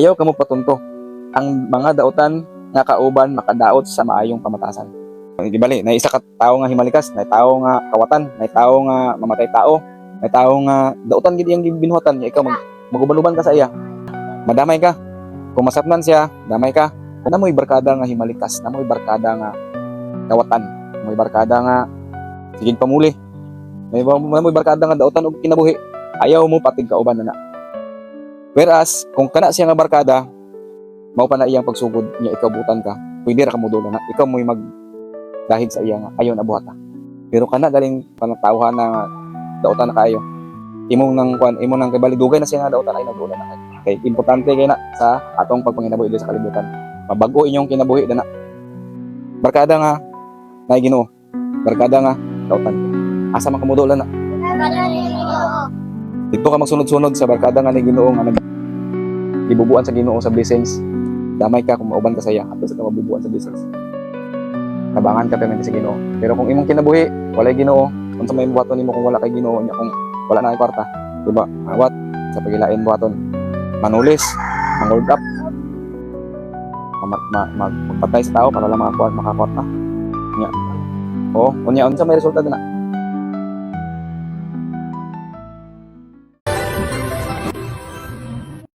Ayaw kamo patunto. Ang mga daotan nga kauban makadaot sa maayong pamatasan. Di bali, na isa ka tao nga himalikas, na tao nga kawatan, na tao nga mamatay tao, na tao nga daotan gid iyang binuhatan, ikaw magubaluban ka sa iya. Madamay ka. Kung masapnan siya, damay ka. Kung namoy barkada nga himalikas, namoy barkada nga kawatan, namoy barkada nga sigig pamuli. Namoy barkada nga daotan og kinabuhi. Ayaw mo patig kauban na. Whereas kung kana siya nga barkada, mao pa na iyang pagsugod niya ikaw butan ka, pwede ra ka modulo na ikaw mo'y magdahig sa iya nga ayaw na buhata. Pero kana galing panatawhan na daotan na kayo. Imong nang kabalidugay na siya nga daotan ay nadulan na kayo. Okay, importante kay na sa atong pagpanginabuhi sa kalibutan. Mabago inyong kinabuhi na. Barkada nga na Ginoo. Barkada nga daotan. Asa man ka modulan na. Dito ka magsunod-sunod sa barkada nga ni Ginoo nga ibubuan sa Ginoo sa blessings. Damay ka kung mauban ka sa iya, ato sa mabubuan sa blessings. Tabangan ka permente sa Ginoo. Pero kung imong kinabuhi, walay Ginoo, unsa may buhaton nimo kung wala kay Ginoo nya, kung wala na kay kwarta, diba? Awat sa pagilain buhaton. Manulis, manghold up. Magpatay sa tao para lang makakwarta. Nya. Oh, unya unsa may resulta na?